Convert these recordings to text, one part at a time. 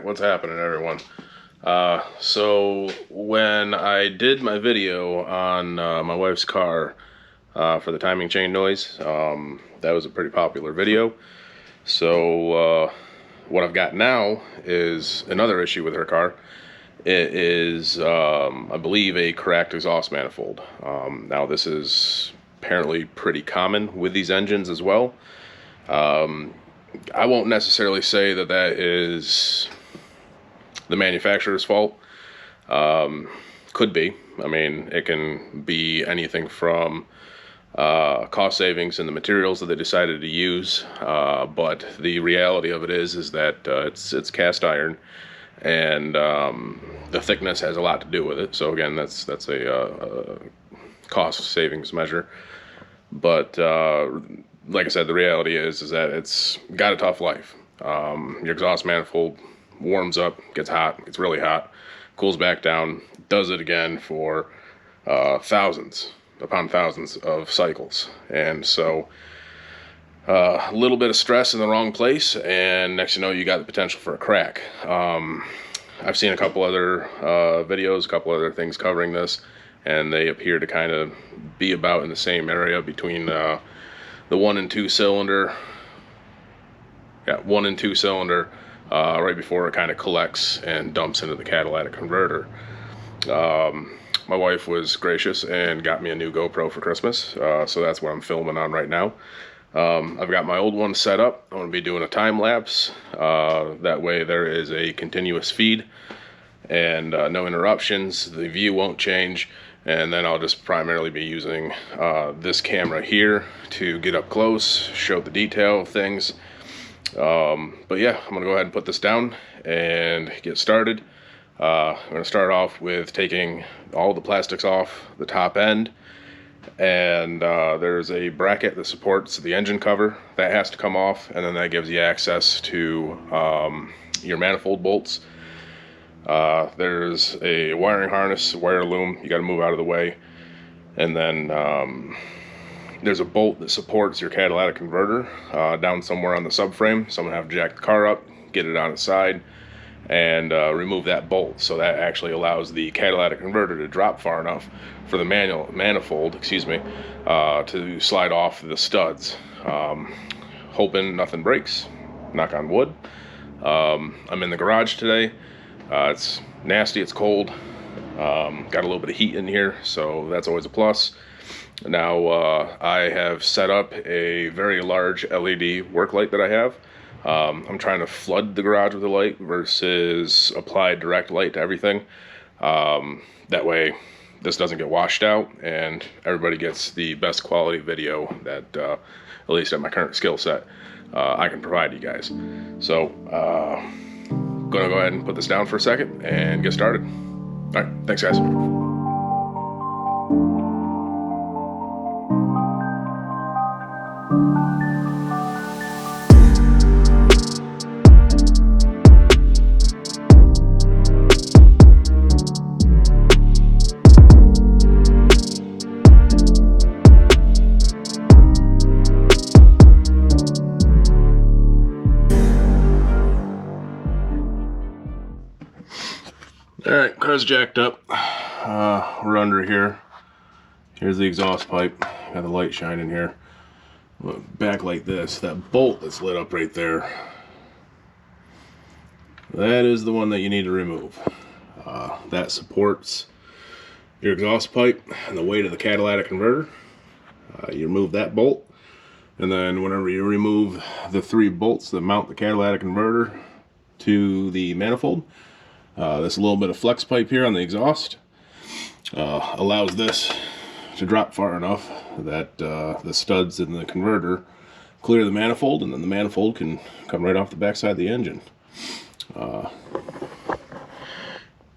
what's happening, everyone? So when I did my video on my wife's car for the timing chain noise, that was a pretty popular video. So what I've got now is another issue with her car. It is, I believe, a cracked exhaust manifold. Now this is apparently pretty common with these engines as well. I won't necessarily say that that is the manufacturer's fault. Could be. I mean, it can be anything from cost savings in the materials that they decided to use, but the reality of it is that it's cast iron, and the thickness has a lot to do with it. So again, that's a cost savings measure. But like I said, the reality is that it's got a tough life. Your exhaust manifold warms up, gets hot, gets really hot, cools back down, does it again for thousands upon thousands of cycles. And so a little bit of stress in the wrong place, and next you know, you got the potential for a crack. I've seen a couple other videos, a couple other things covering this, and they appear to kind of be about in the same area between the 1 and 2 cylinder. Yeah, 1 and 2 cylinder, right before it kind of collects and dumps into the catalytic converter. My wife was gracious and got me a new GoPro for Christmas, so that's what I'm filming on right now. I've got my old one set up. I'm going to be doing a time lapse. That way there is a continuous feed and no interruptions. The view won't change, and then I'll just primarily be using this camera here to get up close, show the detail of things. But yeah, I'm going to go ahead and put this down and get started. I'm going to start off with taking all the plastics off the top end, and there's a bracket that supports the engine cover that has to come off, and then that gives you access to your manifold bolts. There's a wiring harness, wire loom, you got to move out of the way, and then there's a bolt that supports your catalytic converter down somewhere on the subframe. So I'm going to have to jack the car up, get it on its side, and remove that bolt. So that actually allows the catalytic converter to drop far enough for the manifold, to slide off the studs. Hoping nothing breaks, knock on wood. I'm in the garage today. It's nasty, it's cold. Got a little bit of heat in here, so that's always a plus. Now I have set up a very large LED work light that I have. I'm trying to flood the garage with the light versus apply direct light to everything. That way this doesn't get washed out and everybody gets the best quality video that, at least at my current skill set, I can provide you guys. So gonna go ahead and put this down for a second and get started. All right, thanks guys. Alright, car's jacked up. We're under here. Here's the exhaust pipe. Got the light shining here. Back like this. That bolt that's lit up right there, that is the one that you need to remove. That supports your exhaust pipe and the weight of the catalytic converter. You remove that bolt, and then whenever you remove the 3 bolts that mount the catalytic converter to the manifold, this little bit of flex pipe here on the exhaust allows this to drop far enough that the studs in the converter clear the manifold, and then the manifold can come right off the backside of the engine.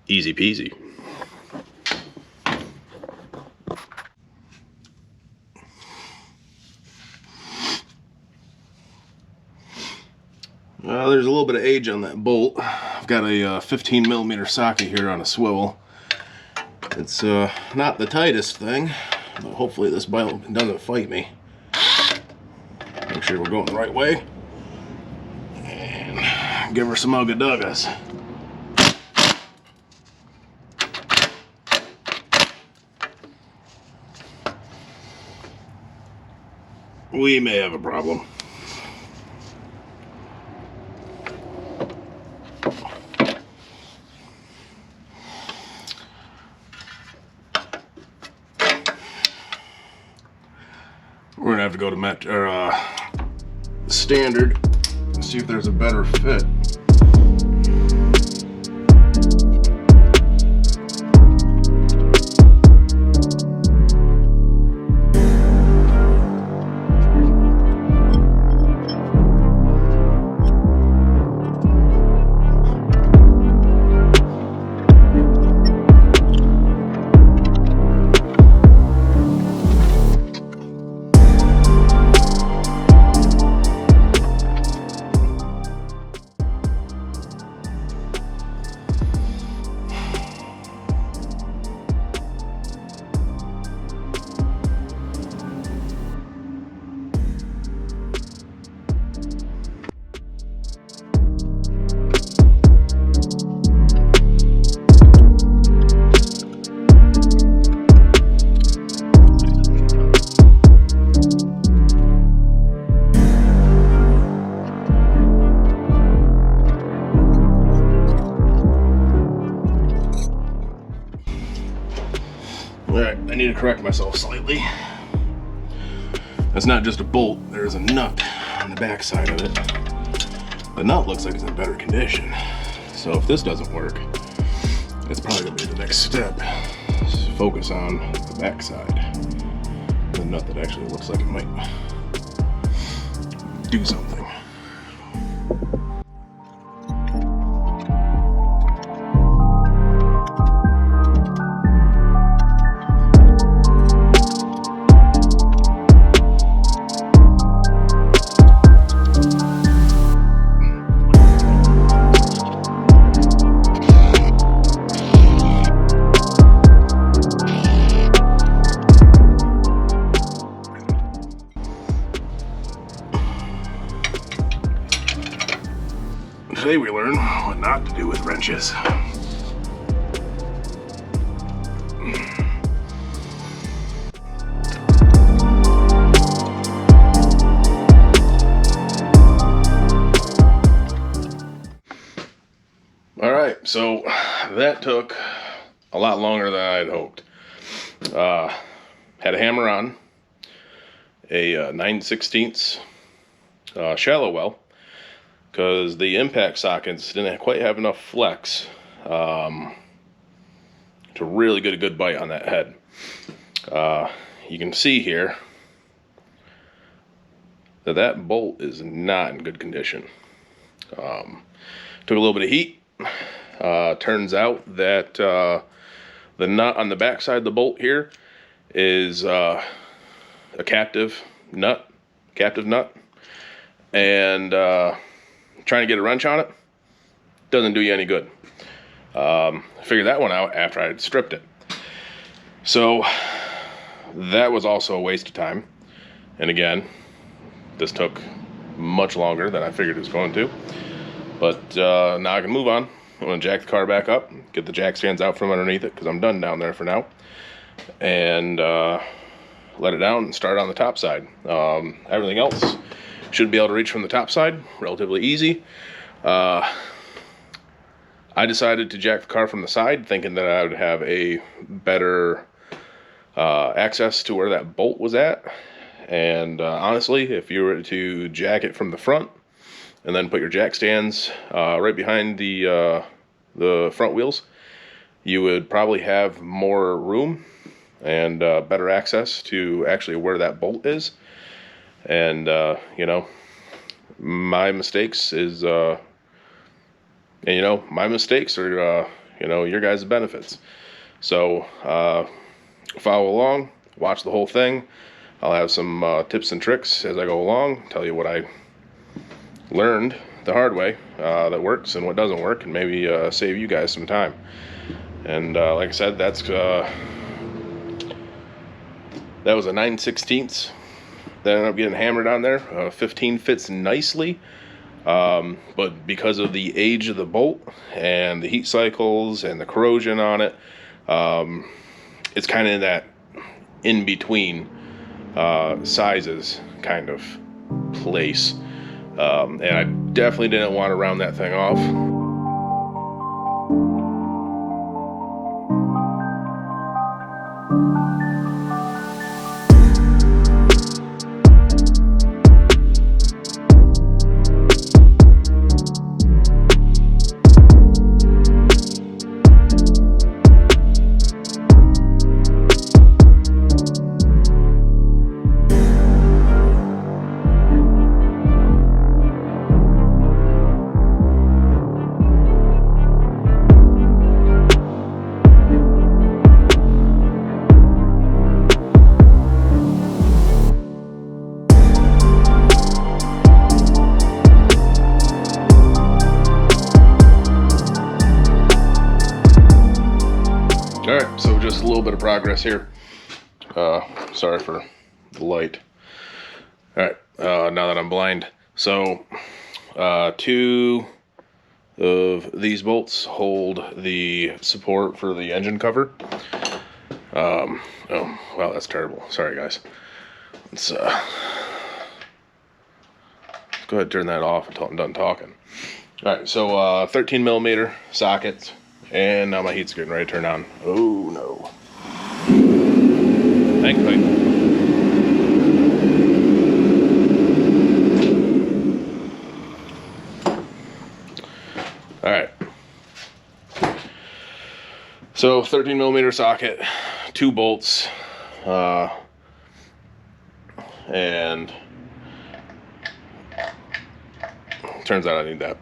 Easy peasy. There's a little bit of age on that bolt. I've got a 15 millimeter socket here on a swivel. It's not the tightest thing, but hopefully this bolt doesn't fight me. Make sure we're going the right way, and give her some ugga duggas. we may have a problem. We're gonna have to go to standard and see if there's a better fit. Alright, I need to correct myself slightly. That's not just a bolt, there's a nut on the back side of it. The nut looks like it's in better condition. So if this doesn't work, it's probably gonna be the next step. Just focus on the back side. The nut that actually looks like it might do something. Today we learn what not to do with wrenches. Alright, so that took a lot longer than I had hoped. Had a hammer on, a 9/16 shallow well, because the impact sockets didn't quite have enough flex to really get a good bite on that head. You can see here that that bolt is not in good condition. Took a little bit of heat. Turns out that the nut on the back side of the bolt here is a captive nut, and trying to get a wrench on it doesn't do you any good. I figured that one out after I had stripped it. So that was also a waste of time. And again, this took much longer than I figured it was going to. But now I can move on. I'm going to jack the car back up, get the jack stands out from underneath it because I'm done down there for now. And let it down and start on the top side. Everything else should be able to reach from the top side, relatively easy. I decided to jack the car from the side, thinking that I would have a better access to where that bolt was at. And honestly, if you were to jack it from the front and then put your jack stands right behind the front wheels, you would probably have more room and better access to actually where that bolt is. And you know, my mistakes is my mistakes are your guys' benefits. So follow along, watch the whole thing. I'll have some tips and tricks as I go along, tell you what I learned the hard way that works and what doesn't work, and maybe save you guys some time. And like I said, that was a 9/16 that ended up getting hammered on there. 15 fits nicely, but because of the age of the bolt and the heat cycles and the corrosion on it, it's kind of in that in between sizes kind of place. And I definitely didn't want to round that thing off. Alright, so just a little bit of progress here. Sorry for the light. Alright, now that I'm blind. So, 2 of these bolts hold the support for the engine cover. Oh, wow, that's terrible. Sorry, guys. Let's go ahead and turn that off until I'm done talking. Alright, so 13 millimeter sockets. And now my heat's getting ready to turn on. Oh no. Thankfully. Alright. So 13 millimeter socket, 2 bolts, and turns out I need that.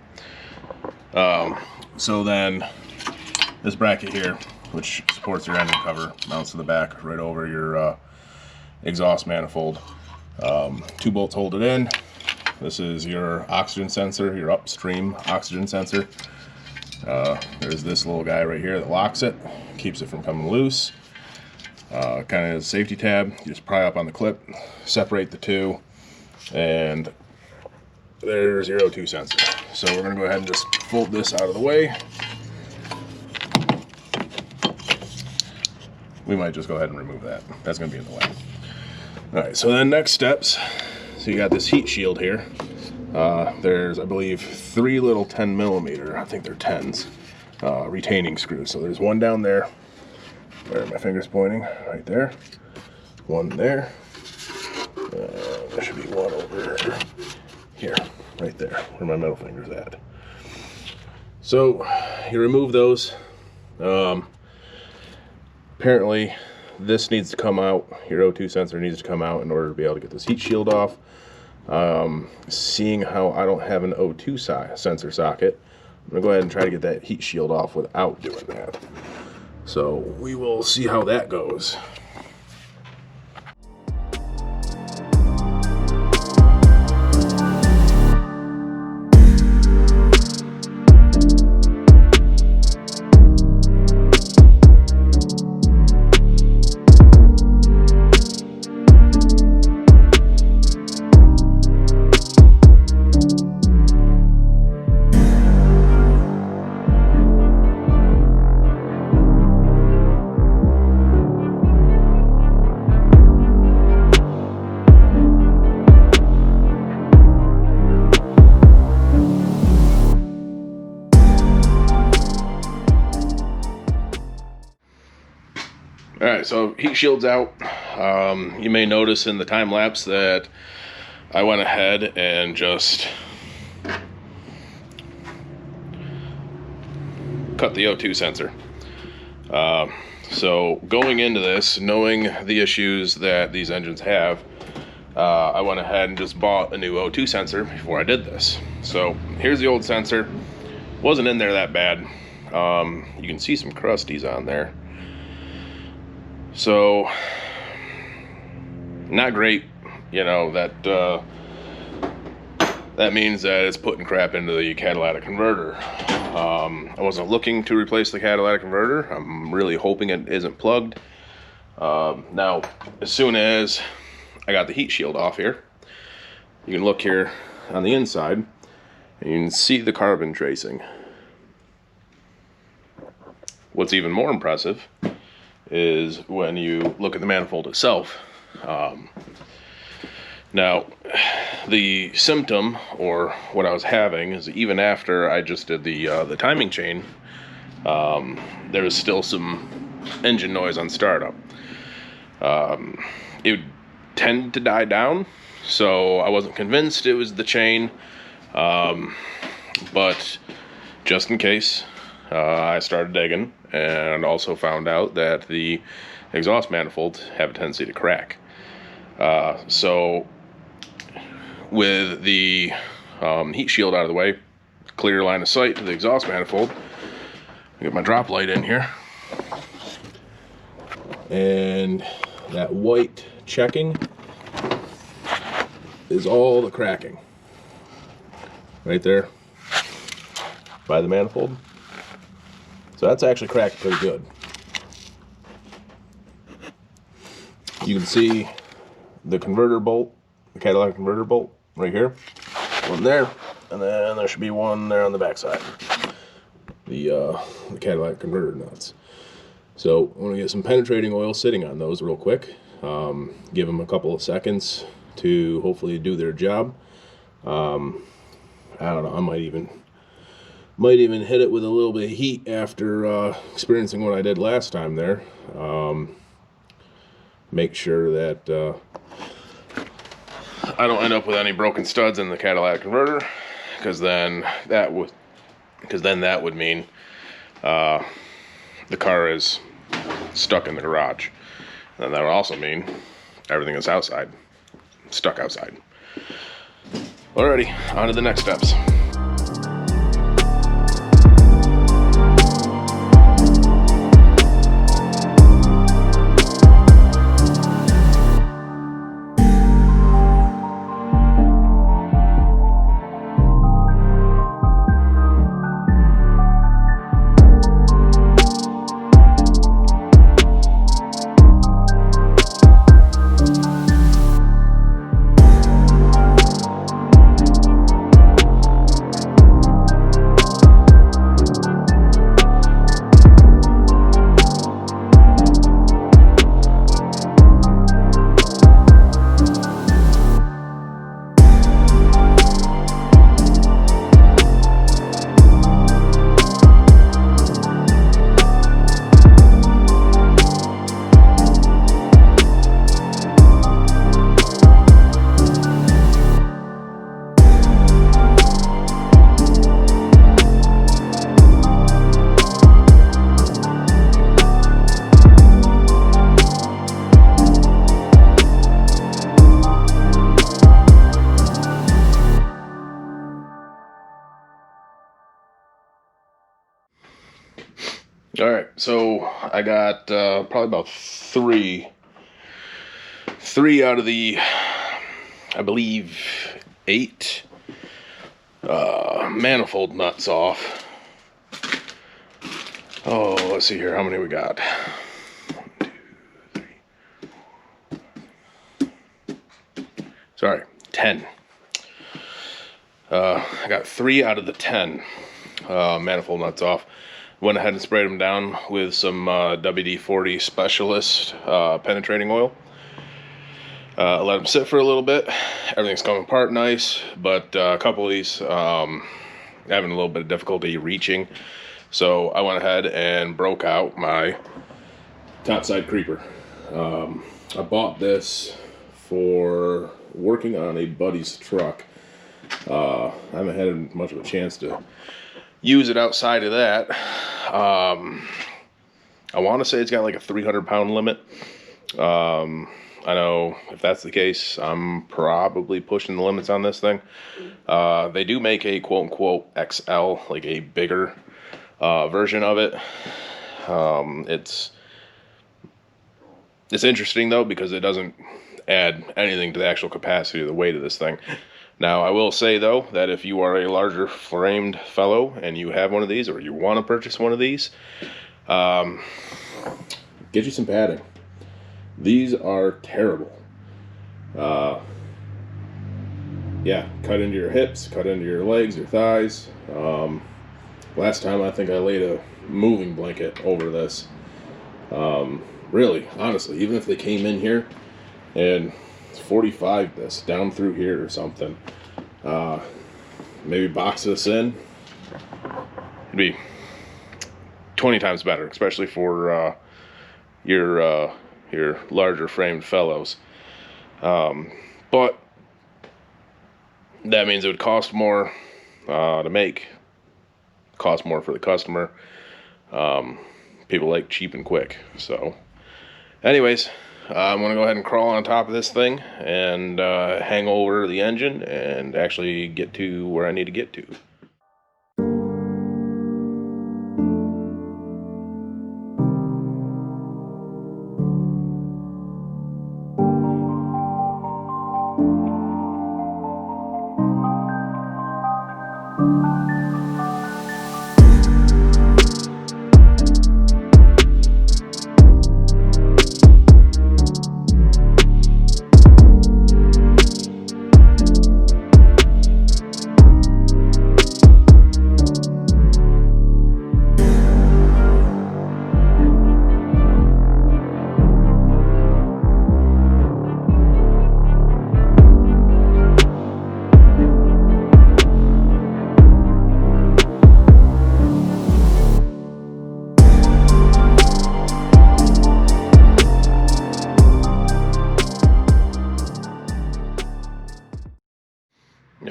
So then this bracket here, which supports your engine cover, mounts to the back right over your exhaust manifold. 2 bolts hold it in. This is your oxygen sensor, your upstream oxygen sensor. There's this little guy right here that locks it, keeps it from coming loose. Kind of has a safety tab. You just pry up on the clip, separate the two, and there's your O2 sensor. So we're going to go ahead and just fold this out of the way. We might just go ahead and remove that. That's going to be in the way. Alright, so then next steps. So you got this heat shield here. There's, I believe, 3 little 10 millimeter, I think they're 10s, retaining screws. So there's one down there. Where are my fingers pointing? Right there. One there. There should be one over here. Right there, where my middle finger's at. So you remove those. Apparently this needs to come out, your O2 sensor needs to come out in order to be able to get this heat shield off. Seeing how I don't have an O2 sensor socket, I'm gonna go ahead and try to get that heat shield off without doing that. So we will see how that goes. Alright, so heat shield's out. You may notice in the time lapse that I went ahead and just cut the O2 sensor. So going into this, knowing the issues that these engines have, I went ahead and just bought a new O2 sensor before I did this. So here's the old sensor. Wasn't in there that bad. You can see some crusties on there. So, not great, you know, that means that it's putting crap into the catalytic converter. I wasn't looking to replace the catalytic converter. I'm really hoping it isn't plugged. Now, as soon as I got the heat shield off here, you can look here on the inside, and you can see the carbon tracing. What's even more impressive is when you look at the manifold itself, Now, the symptom, or what I was having, is even after I just did the timing chain, there was still some engine noise on startup. It would tend to die down, so I wasn't convinced it was the chain, but just in case, I started digging and also found out that the exhaust manifolds have a tendency to crack. So with the heat shield out of the way, clear line of sight to the exhaust manifold, get my drop light in here, and that white checking is all the cracking right there by the manifold. So that's actually cracked pretty good. You can see the converter bolt, the Cadillac converter bolt right here, one there, and then there should be one there on the back side, the Cadillac converter nuts. So I want to get some penetrating oil sitting on those real quick, give them a couple of seconds to hopefully do their job. I don't know, I might even hit it with a little bit of heat after experiencing what I did last time there. Make sure that I don't end up with any broken studs in the Cadillac converter, because then that would mean the car is stuck in the garage, and that would also mean everything is outside, stuck outside. Alrighty, on to the next steps. All right, so I got probably about three out of the, I believe, 8 manifold nuts off. Oh, let's see here, how many we got? 1, 2, 3. Sorry, 10. I got 3 out of the 10 manifold nuts off. Went ahead and sprayed them down with some WD-40 Specialist penetrating oil. Let them sit for a little bit. Everything's coming apart nice, but a couple of these having a little bit of difficulty reaching. So I went ahead and broke out my topside creeper. I bought this for working on a buddy's truck. I haven't had much of a chance to use it outside of that. I want to say it's got like a 300-pound limit. I know if that's the case, I'm probably pushing the limits on this thing. They do make a quote-unquote XL, like a bigger version of it. It's interesting though, because it doesn't add anything to the actual capacity or the weight of this thing. Now, I will say, though, that if you are a larger framed fellow and you have one of these, or you want to purchase one of these, get you some padding. These are terrible. Yeah, cut into your hips, cut into your legs, your thighs. Last time, I think I laid a moving blanket over this. Really, honestly, even if they came in here and it's 45 this down through here or something. Maybe box this in, it'd be 20 times better, especially for your larger framed fellows. But that means it would cost more to make, cost more for the customer. People like cheap and quick. So anyways, I'm going to go ahead and crawl on top of this thing and hang over the engine and actually get to where I need to get to.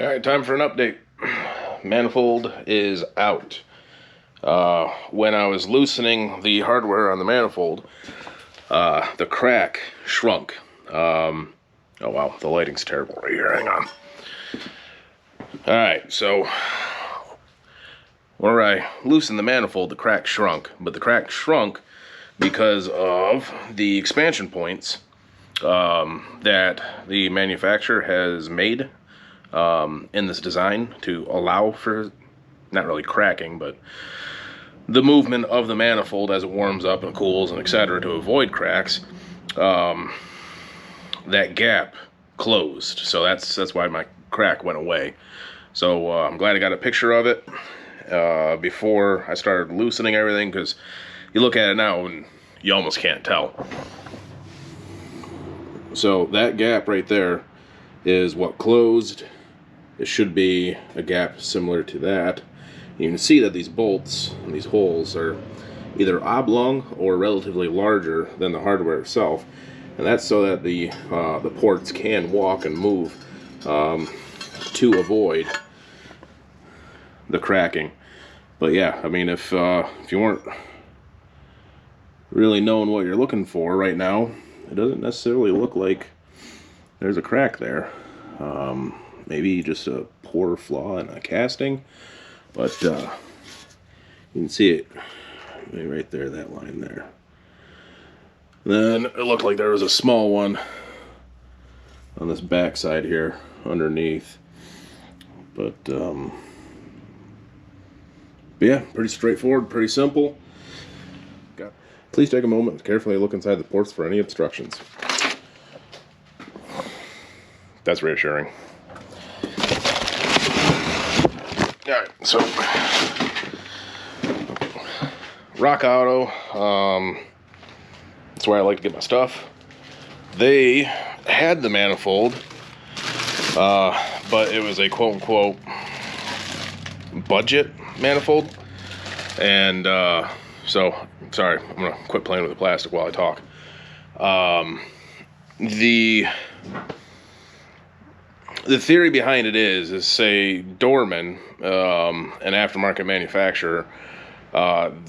Alright, time for an update. Manifold is out. When I was loosening the hardware on the manifold, the crack shrunk. Oh wow, the lighting's terrible right here, hang on. Alright, so where I loosened the manifold, the crack shrunk. But the crack shrunk because of the expansion points that the manufacturer has made in this design to allow for, not really cracking, but the movement of the manifold as it warms up and cools and etc. to avoid cracks. That gap closed, so that's why my crack went away. So I'm glad I got a picture of it before I started loosening everything, because you look at it now and you almost can't tell. So that gap right there is what closed. It should be a gap similar to that. You can see that these bolts and these holes are either oblong or relatively larger than the hardware itself, and that's so that the ports can walk and move to avoid the cracking. But yeah, I mean, if you weren't really knowing what you're looking for right now, it doesn't necessarily look like there's a crack there. Maybe just a poor flaw in a casting, but you can see it right there, that line there. Then it looked like there was a small one on this back side here underneath, but yeah, pretty straightforward, pretty simple. Please take a moment to carefully look inside the ports for any obstructions. That's reassuring. Alright, so Rock Auto, that's where I like to get my stuff. They had the manifold, but it was a quote-unquote budget manifold, and so, sorry, I'm gonna quit playing with the plastic while I talk. The theory behind it is say Dorman, an aftermarket manufacturer,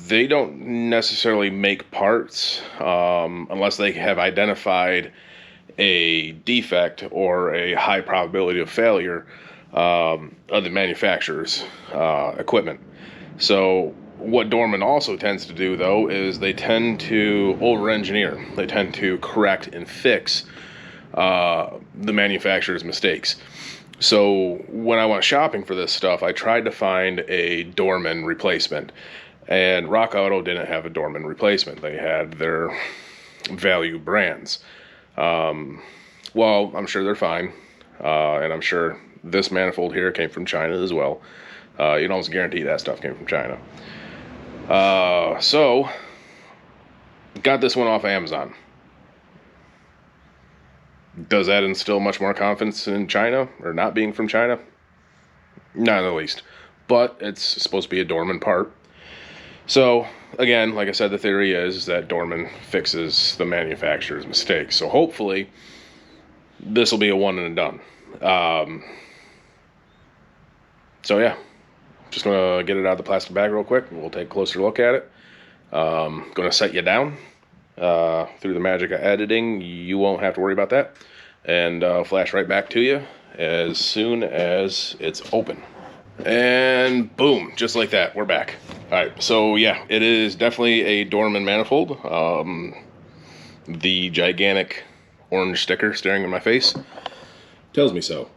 they don't necessarily make parts unless they have identified a defect or a high probability of failure of the manufacturer's equipment. So what Dorman also tends to do, though, is they tend to over-engineer. They tend to correct and fix the manufacturer's mistakes. So when I went shopping for this stuff, I tried to find a Dorman replacement, and Rock Auto didn't have a Dorman replacement. They had their value brands. Well, I'm sure they're fine, and I'm sure this manifold here came from China as well. You can almost guarantee that stuff came from China. So got this one off Amazon. Does that instill much more confidence in China, or not being from China? Not in the least. But it's supposed to be a Dorman part. So, again, like I said, the theory is that Dorman fixes the manufacturer's mistakes. So hopefully, this will be a one and done. So yeah, just going to get it out of the plastic bag real quick. We'll take a closer look at it. Going to set you down. Through the magic of editing, you won't have to worry about that. And flash right back to you as soon as it's open. And boom, just like that, we're back. All right, so yeah, it is definitely a Dorman manifold. The gigantic orange sticker staring in my face tells me so.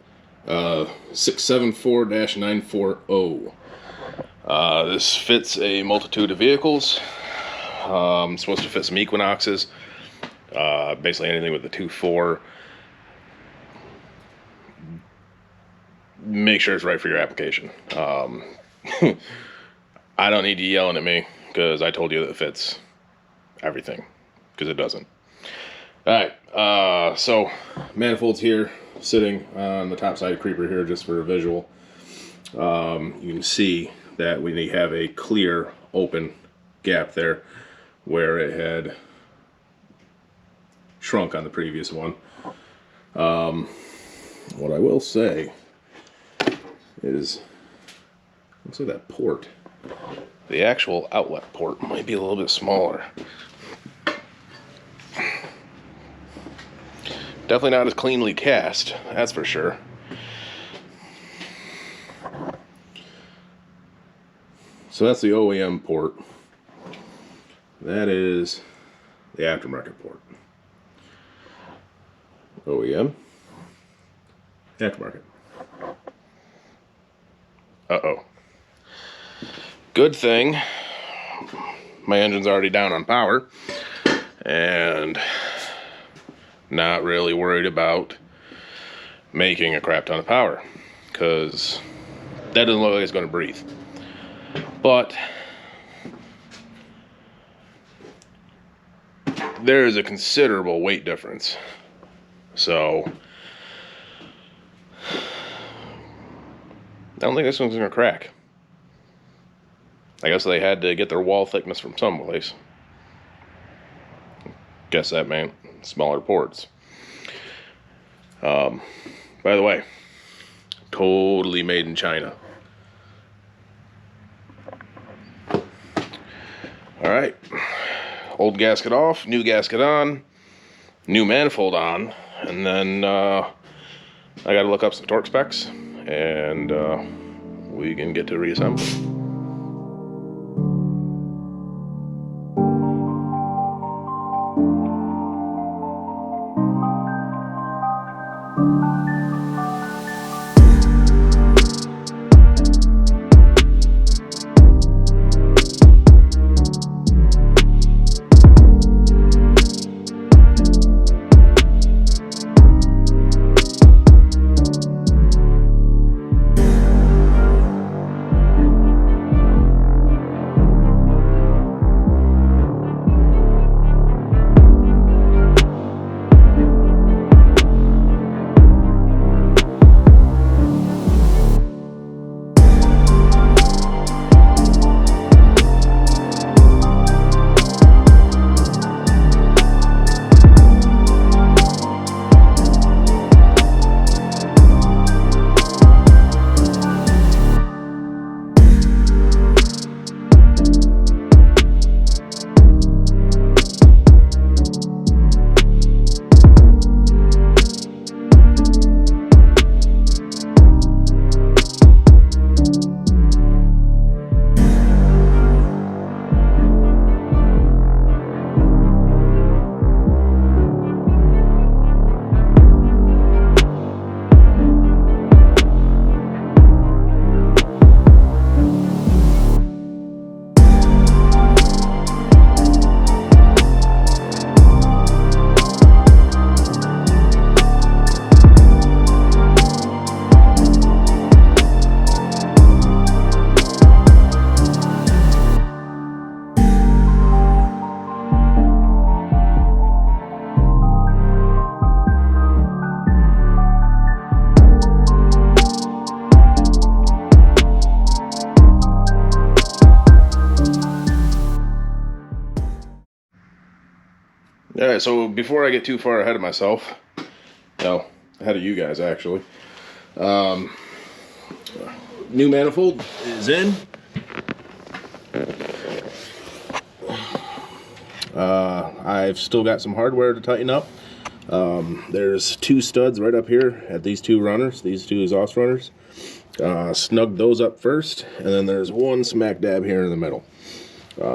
674-940. This fits a multitude of vehicles. Supposed to fit some Equinoxes. Basically anything with the 2.4. Make sure it's right for your application. I don't need you yelling at me because I told you that it fits everything, because it doesn't. Alright, so manifold's here, sitting on the top side creeper here just for a visual. You can see that we have a clear open gap there where it had shrunk on the previous one. What I will say is, let's say that port, the actual outlet port might be a little bit smaller. Definitely not as cleanly cast, that's for sure. So that's the OEM port. That is the aftermarket port. OEM, aftermarket. Uh-oh. Good thing my engine's already down on power and not really worried about making a crap ton of power, because that doesn't look like it's going to breathe. But there is a considerable weight difference. So I don't think this one's going to crack. I guess they had to get their wall thickness from someplace. Guess that meant smaller ports. By the way, totally made in China. Alright, old gasket off, new gasket on, new manifold on, and then I gotta look up some torque specs, and we can get to reassembly. Alright, so before I get too far ahead of myself, well, ahead of you guys actually, new manifold is in. I've still got some hardware to tighten up. There's two studs right up here at these two runners, these two exhaust runners. Snug those up first, and then there's one smack dab here in the middle.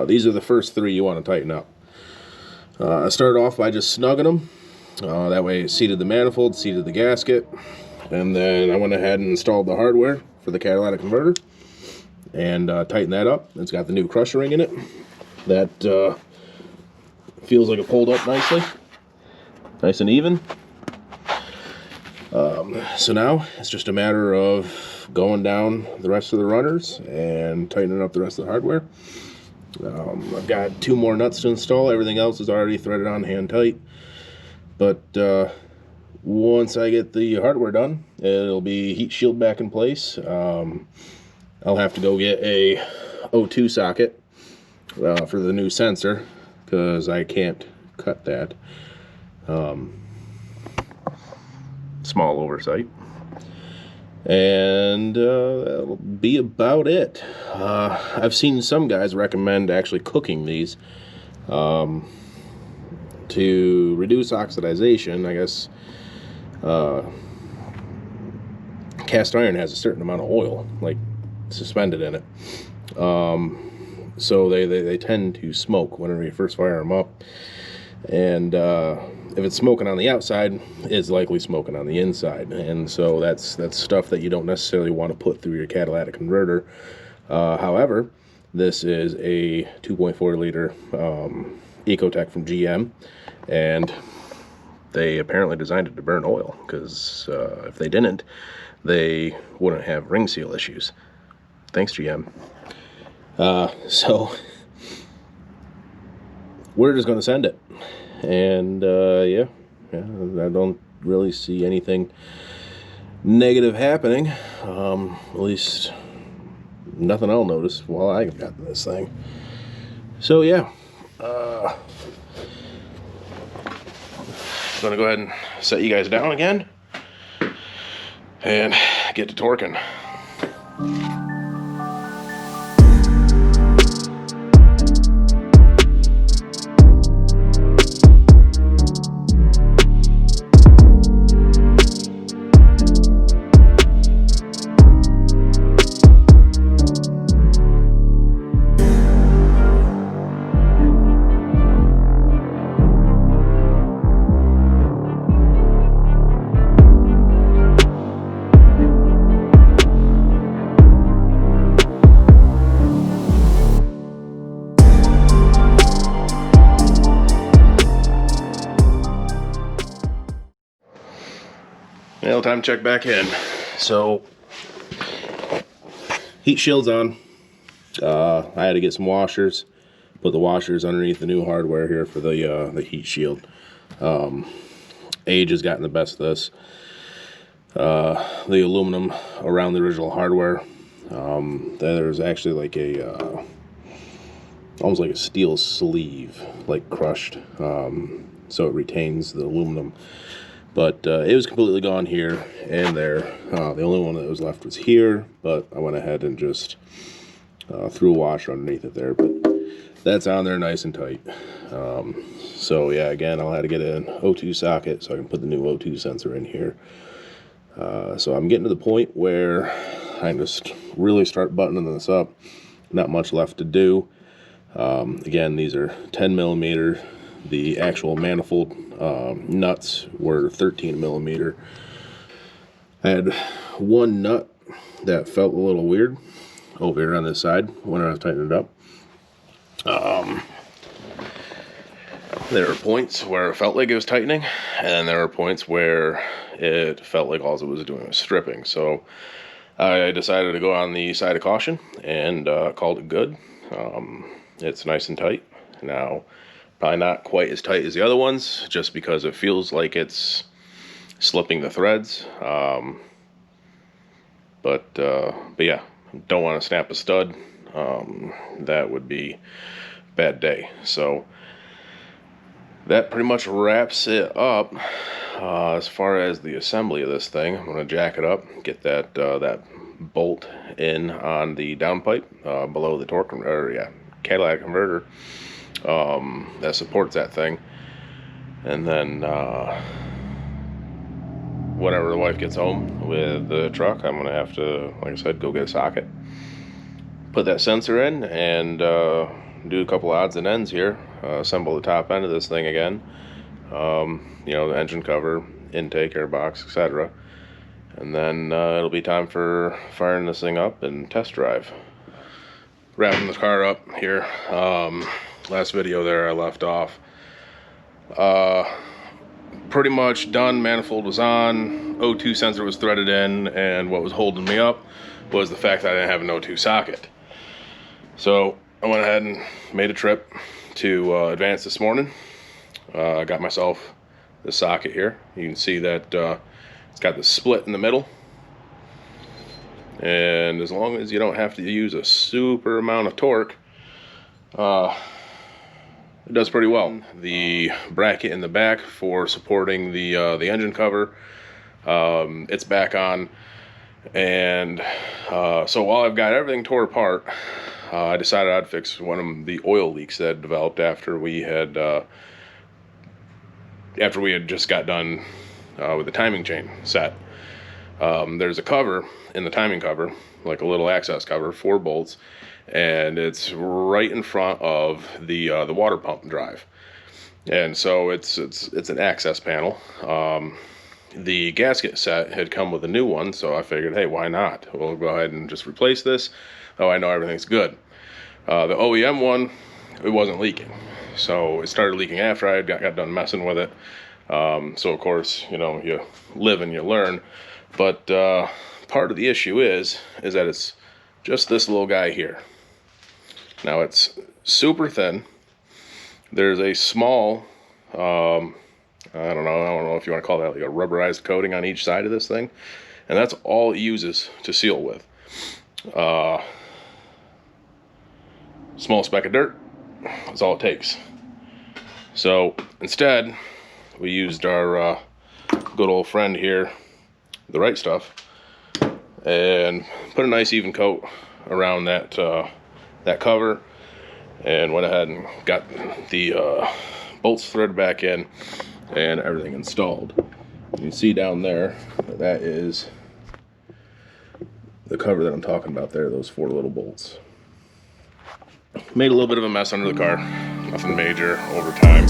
These are the first three you want to tighten up. I started off by just snugging them. That way it seated the manifold, seated the gasket, and then I went ahead and installed the hardware for the catalytic converter and tightened that up. It's got the new crusher ring in it. That feels like it pulled up nicely, nice and even. So now it's just a matter of going down the rest of the runners and tightening up the rest of the hardware. I've got two more nuts to install. Everything else is already threaded on hand tight. But once I get the hardware done, it'll be heat shield back in place. I'll have to go get a O2 socket for the new sensor, because I can't cut that. Small oversight. And that'll be about it. I've seen some guys recommend actually cooking these to reduce oxidization. I guess cast iron has a certain amount of oil, like, suspended in it. So they tend to smoke whenever you first fire them up. And if it's smoking on the outside, it's likely smoking on the inside, and so that's stuff that you don't necessarily want to put through your catalytic converter. However, this is a 2.4 liter Ecotec from GM, and they apparently designed it to burn oil, because if they didn't, they wouldn't have ring seal issues. Thanks, GM. So we're just going to send it. And yeah, I don't really see anything negative happening. At least nothing I'll notice while I've got this thing. So yeah, gonna go ahead and set you guys down again and get to torquing. Well, time to check back in. So, heat shield's on. I had to get some washers. Put the washers underneath the new hardware here for the heat shield. Age has gotten the best of this. The aluminum around the original hardware. There's actually like a almost like a steel sleeve, like crushed, so it retains the aluminum. But it was completely gone here and there. The only one that was left was here, but I went ahead and just threw a washer underneath it there. But that's on there nice and tight. So yeah, again, I'll have to get an O2 socket so I can put the new O2 sensor in here. So I'm getting to the point where I just really start buttoning this up. Not much left to do. Again, these are 10 millimeter. The actual manifold nuts were 13 millimeter. I had one nut that felt a little weird over here on this side when I was tightening it up. There were points where it felt like it was tightening, and there were points where it felt like all it was doing was stripping. So I decided to go on the side of caution and called it good. It's nice and tight. Now, probably not quite as tight as the other ones, just because it feels like it's slipping the threads. But yeah, don't want to snap a stud. That would be a bad day. So that pretty much wraps it up as far as the assembly of this thing. I'm going to jack it up, get that that bolt in on the downpipe below the torque catalytic converter that supports that thing, and then whenever the wife gets home with the truck, I'm going to have to, like I said, go get a socket, put that sensor in, and do a couple odds and ends here, assemble the top end of this thing again, you know, the engine cover, intake, airbox, etc. And then it'll be time for firing this thing up and test drive. Wrapping the car up here. Last video there I left off. Pretty much done. Manifold was on, O2 sensor was threaded in, and what was holding me up was the fact that I didn't have an O2 socket. So I went ahead and made a trip to Advance this morning. I got myself the socket here. You can see that it's got the split in the middle, and as long as you don't have to use a super amount of torque, it does pretty well. The bracket in the back for supporting the engine cover, it's back on, and so while I've got everything tore apart, I decided I'd fix one of the oil leaks that developed after we had just got done with the timing chain set. There's a cover in the timing cover, like a little access cover, 4 bolts, and it's right in front of the water pump drive, and so it's an access panel. The gasket set had come with a new one, so I figured, hey, why not? We'll go ahead and just replace this. Oh, I know everything's good. The OEM one, it wasn't leaking, so it started leaking after I got done messing with it. So of course, you know, you live and you learn. But part of the issue is that it's just this little guy here. Now it's super thin. There's a small, I don't know if you want to call that like a rubberized coating on each side of this thing, and that's all it uses to seal with. Small speck of dirt, that's all it takes. So instead, we used our good old friend here, the Right Stuff, and put a nice even coat around that that cover, and went ahead and got the bolts threaded back in and everything installed. You can see down there that is the cover that I'm talking about there, those 4 little bolts. Made a little bit of a mess under the car, nothing major over time.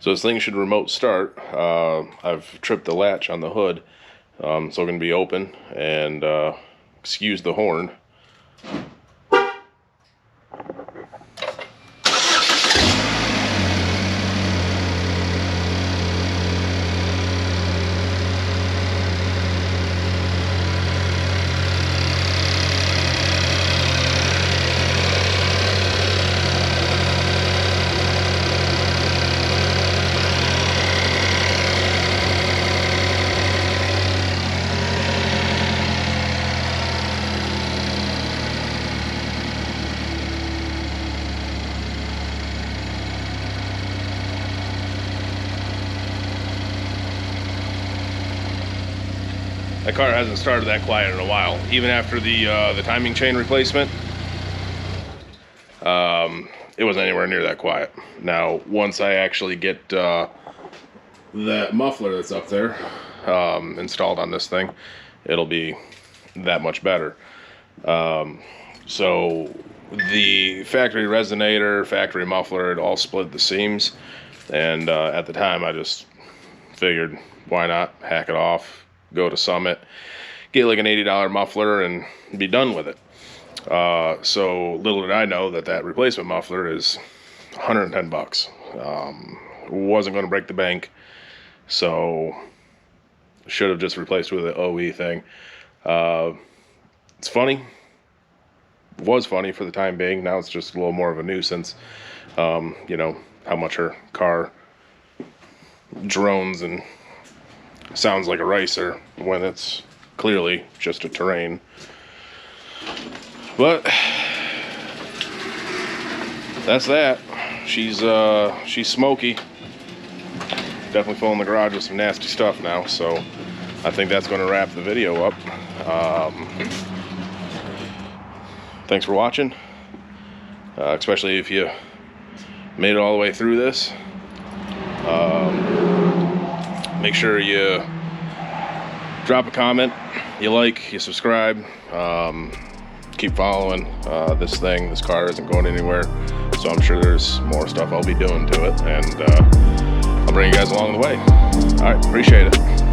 So this thing should remote start. I've tripped the latch on the hood, so it's going to be open, and excuse the horn. That car hasn't started that quiet in a while. Even after the timing chain replacement, it wasn't anywhere near that quiet. Now, once I actually get that muffler that's up there installed on this thing, it'll be that much better. So the factory resonator, factory muffler, it all split the seams, and at the time I just figured, why not hack it off, go to Summit, get like an $80 muffler and be done with it. So little did I know that that replacement muffler is 110 bucks. Wasn't going to break the bank, so should have just replaced with the OE thing. It's funny. It was funny for the time being. Now it's just a little more of a nuisance. You know, how much her car drones and sounds like a racer when it's clearly just a Terrain. But that's that. She's smoky. Definitely filling the garage with some nasty stuff now, so I think that's going to wrap the video up. Thanks for watching, especially if you made it all the way through this. Make sure you drop a comment, you like, you subscribe, keep following this car isn't going anywhere, so I'm sure there's more stuff I'll be doing to it, and I'll bring you guys along the way. All right, appreciate it.